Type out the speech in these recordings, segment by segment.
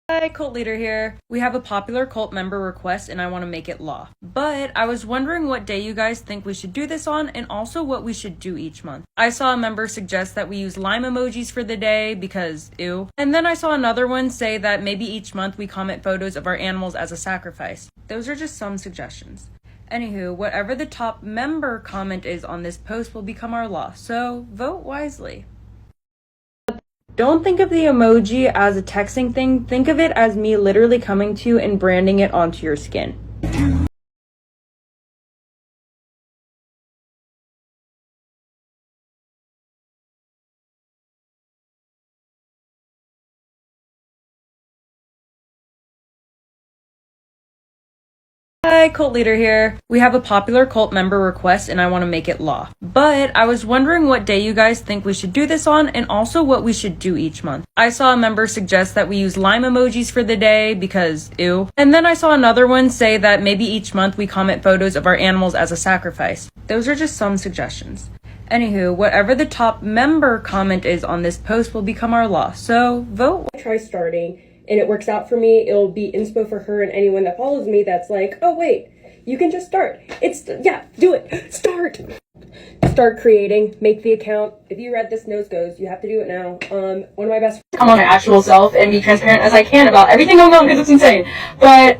Hi, cult leader here. We have a popular cult member request and I want to make it law. But I was wondering what day you guys think we should do this on and also what we should do each month. I saw a member suggest that we use lime emojis for the day because ew. And then I saw another one say that maybe each month we comment photos of our animals as a sacrifice. Those are just some suggestions. Anywho, whatever the top member comment is on this post will become our law, so vote wisely. Don't think of the emoji as a texting thing. Think of it as me literally coming to you and branding it onto your skin. Hi, cult leader here. We have a popular cult member request and I want to make it law. But I was wondering what day you guys think we should do this on and also what we should do each month. I saw a member suggest that we use lime emojis for the day because ew. And then I saw another one say that maybe each month we comment photos of our animals as a sacrifice. Those are just some suggestions. Anywho, whatever the top member comment is on this post will become our law, so vote. Try starting and it works out for me, it'll be inspo for her and anyone that follows me that's like, oh wait, you can just start. Do it. Start creating, make the account. If you read this, nose goes, you have to do it now. One of my best come on my actual self and be transparent as I can about everything going on because it's insane. But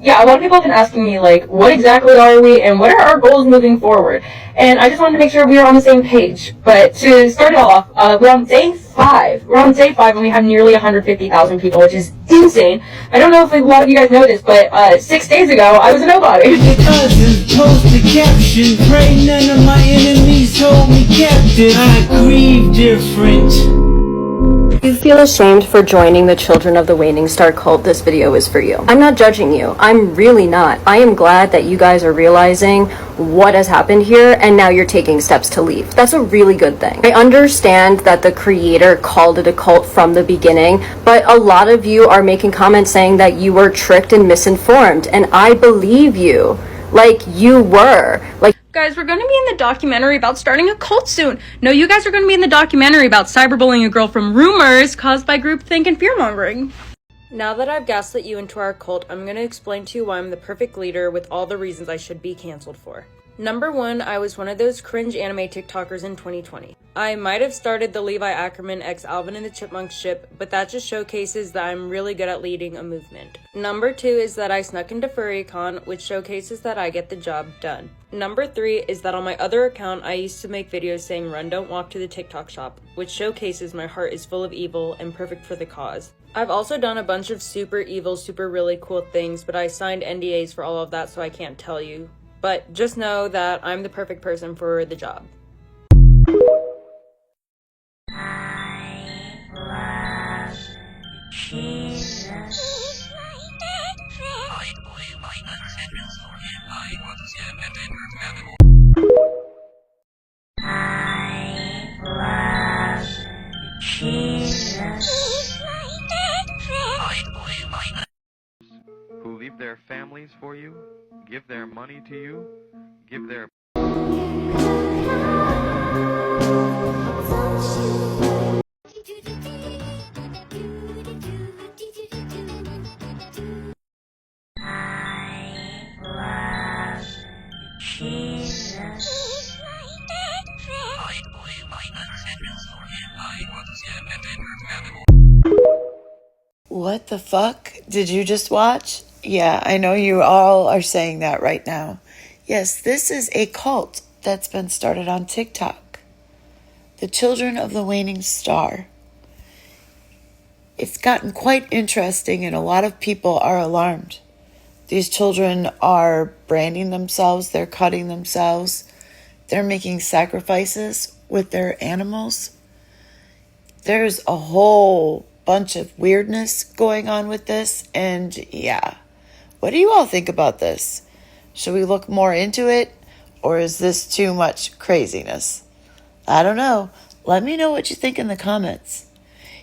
yeah, a lot of people have been asking me like, what exactly are we and what are our goals moving forward? And I just wanted to make sure we were on the same page. But to start it off, we're on day 5. We're on day 5 and we have nearly 150,000 people, which is insane. I don't know if a lot of you guys know this, but 6 days ago I was a nobody. Cousins post the caption, pray none of my enemies hold me captive. I grieve different. If you feel ashamed for joining the Children of the Waning Star cult, this video is for you. I'm not judging you. I'm really not. I am glad that you guys are realizing what has happened here and now you're taking steps to leave. That's a really good thing. I understand that the creator called it a cult from the beginning, but a lot of you are making comments saying that you were tricked and misinformed, and I believe you. Like, you were. Like, Guys, we're going to be in the documentary about starting a cult soon. No, you guys are going to be in the documentary about cyberbullying a girl from rumors caused by groupthink and fearmongering. Now that I've gaslit you into our cult, I'm going to explain to you why I'm the perfect leader with all the reasons I should be canceled for. Number 1, I was one of those cringe anime TikTokers in 2020. I might have started the Levi Ackerman x Alvin and the Chipmunks ship, but that just showcases that I'm really good at leading a movement. Number 2 is that I snuck into FurryCon, which showcases that I get the job done. Number 3 is that on my other account, I used to make videos saying run, don't walk to the TikTok shop, which showcases my heart is full of evil and perfect for the cause. I've also done a bunch of super evil, super really cool things, but I signed NDAs for all of that, so I can't tell you. But just know that I'm the perfect person for the job. I love Jesus. I believe my unsentence for him. I was him and entered animal. I love Jesus. I believe my who leave their families for you, give their money to you, give their I love Jesus. I believe my unsentence for him. I was him and entered animal. What the fuck did you just watch? Yeah, I know you all are saying that right now. Yes, this is a cult that's been started on TikTok. The Children of the Waning Star. It's gotten quite interesting and a lot of people are alarmed. These children are branding themselves, they're cutting themselves, they're making sacrifices with their animals. There's a whole bunch of weirdness going on with this, and yeah. What do you all think about this? Should we look more into it, or is this too much craziness? I don't know. Let me know what you think in the comments.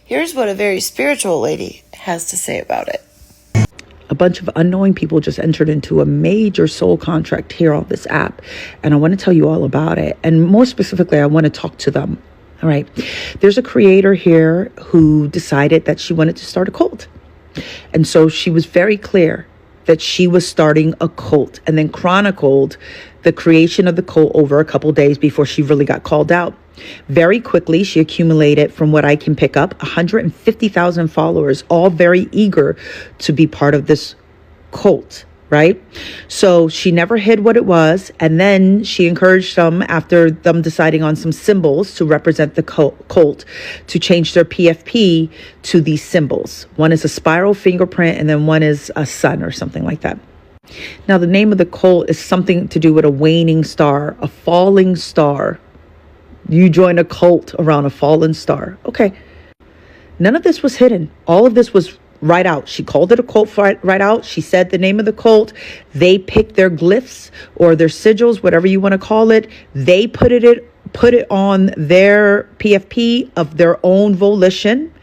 Here's what a very spiritual lady has to say about it. A bunch of unknowing people just entered into a major soul contract here on this app, and I want to tell you all about it. And more specifically, I want to talk to them. All right. There's a creator here who decided that she wanted to start a cult. And so she was very clear that she was starting a cult, and then chronicled the creation of the cult over a couple days before she really got called out. Very quickly, she accumulated, from what I can pick up, 150,000 followers, all very eager to be part of this cult, right? So she never hid what it was. And then she encouraged them, after them deciding on some symbols to represent the cult, to change their PFP to these symbols. One is a spiral fingerprint, and then one is a sun or something like that. Now, the name of the cult is something to do with a waning star, a falling star. You join a cult around a fallen star. Okay. None of this was hidden. All of this was right out. She called it a cult right out. She said the name of the cult. They picked their glyphs or their sigils, whatever you want to call it. They put it on their PFP of their own volition.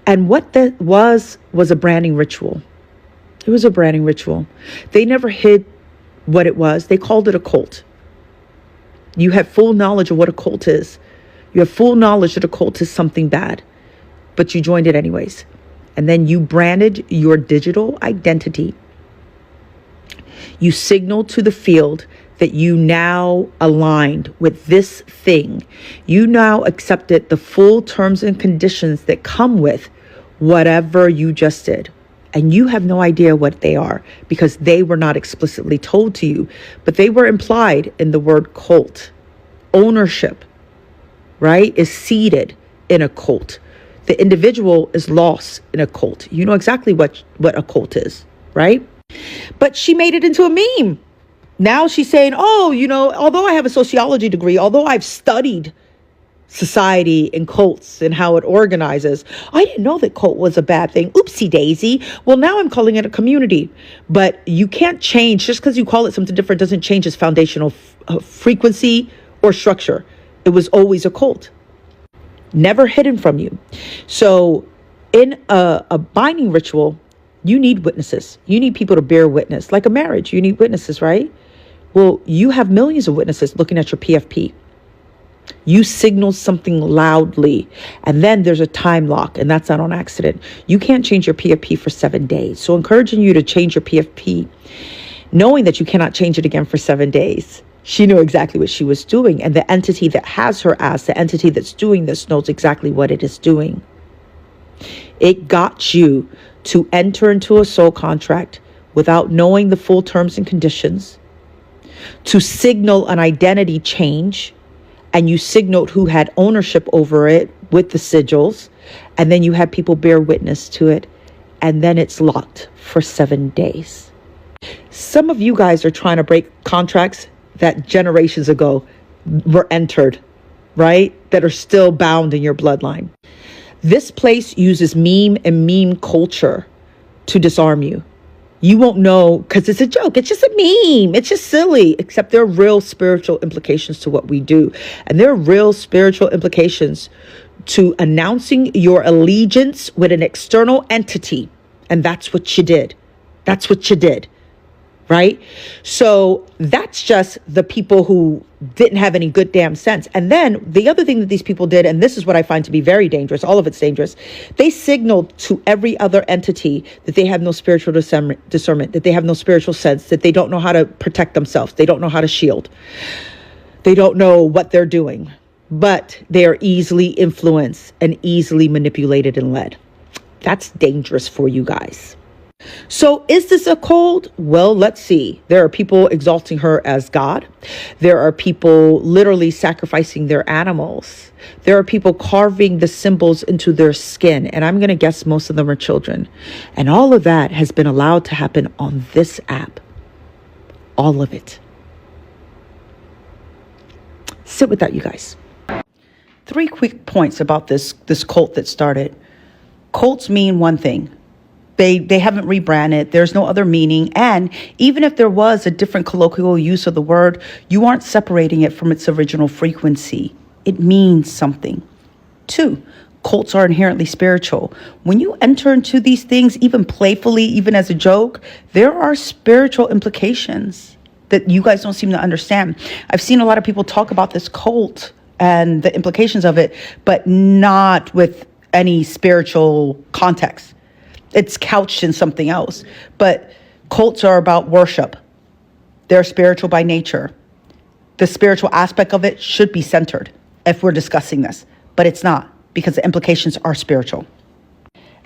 And what that was a branding ritual. It was a branding ritual. They never hid what it was. They called it a cult. You have full knowledge of what a cult is. You have full knowledge that a cult is something bad, but you joined it anyways. And then you branded your digital identity. You signaled to the field that you now aligned with this thing. You now accepted the full terms and conditions that come with whatever you just did. And you have no idea what they are, because they were not explicitly told to you, but they were implied in the word cult. Ownership, right, is seated in a cult. The individual is lost in a cult. You know exactly what a cult is, right? But she made it into a meme. Now she's saying, oh, although I have a sociology degree, although I've studied society and cults and how it organizes, I didn't know that cult was a bad thing. Oopsie daisy. Well, now I'm calling it a community. But you can't change, just because you call it something different doesn't change its foundational frequency or structure. It was always a cult, never hidden from you. So in a binding ritual, you need witnesses. You need people to bear witness. Like a marriage, you need witnesses, right? Well, you have millions of witnesses looking at your PFP. You signal something loudly, and then there's a time lock, and that's not on accident. You can't change your PFP for 7 days. So encouraging you to change your PFP, knowing that you cannot change it again for 7 days. She knew exactly what she was doing, and the entity that has her as the entity that's doing this knows exactly what it is doing. It got you to enter into a soul contract without knowing the full terms and conditions, to signal an identity change, and you signaled who had ownership over it with the sigils, and then you had people bear witness to it, and then it's locked for 7 days. Some of you guys are trying to break contracts that generations ago were entered, right? That are still bound in your bloodline. This place uses meme and meme culture to disarm you. You won't know because it's a joke. It's just a meme. It's just silly, except there are real spiritual implications to what we do. And there are real spiritual implications to announcing your allegiance with an external entity. And that's what you did. That's what you did. Right? So that's just the people who didn't have any good damn sense. And then the other thing that these people did, and this is what I find to be very dangerous, all of it's dangerous, they signaled to every other entity that they have no spiritual discernment, that they have no spiritual sense, that they don't know how to protect themselves. They don't know how to shield. They don't know what they're doing, but they are easily influenced and easily manipulated and led. That's dangerous for you guys. So is this a cult? Well, let's see. There are people exalting her as God. There are people literally sacrificing their animals. There are people carving the symbols into their skin. And I'm going to guess most of them are children. And all of that has been allowed to happen on this app. All of it. Sit with that, you guys. 3 quick points about this cult that started. Cults mean one thing. They haven't rebranded. There's no other meaning. And even if there was a different colloquial use of the word, you aren't separating it from its original frequency. It means something. 2, cults are inherently spiritual. When you enter into these things, even playfully, even as a joke, there are spiritual implications that you guys don't seem to understand. I've seen a lot of people talk about this cult and the implications of it, but not with any spiritual context. It's couched in something else. But cults are about worship. They're spiritual by nature. The spiritual aspect of it should be centered if we're discussing this, but it's not, because the implications are spiritual.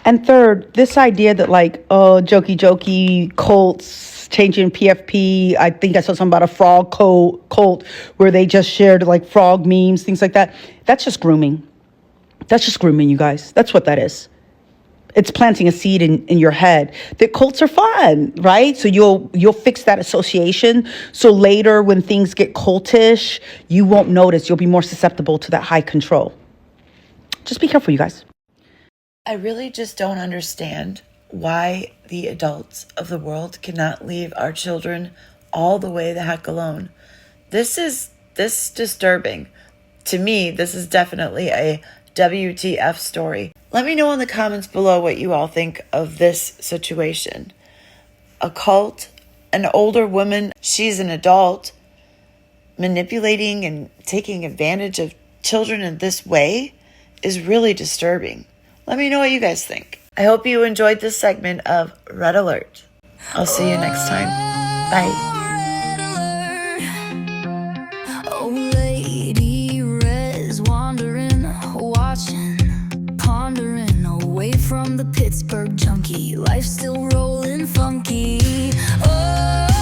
And third, this idea that like, oh, jokey, cults, changing PFP. I think I saw something about a frog cult where they just shared like frog memes, things like that. That's just grooming. That's just grooming, you guys. That's what that is. It's planting a seed in your head that cults are fun, right? So you'll fix that association. So later when things get cultish, you won't notice. You'll be more susceptible to that high control. Just be careful, you guys. I really just don't understand why the adults of the world cannot leave our children all the way the heck alone. This is disturbing. To me, this is definitely a WTF story. Let me know in the comments below what you all think of this situation. A cult, an older woman, she's an adult, manipulating and taking advantage of children in this way is really disturbing. Let me know what you guys think. I hope you enjoyed this segment of Red Alert. I'll see you next time. Bye. Oh, lady, red's wandering, watching, pondering, away from the Pittsburgh junkie. Life still rolling funky. Oh.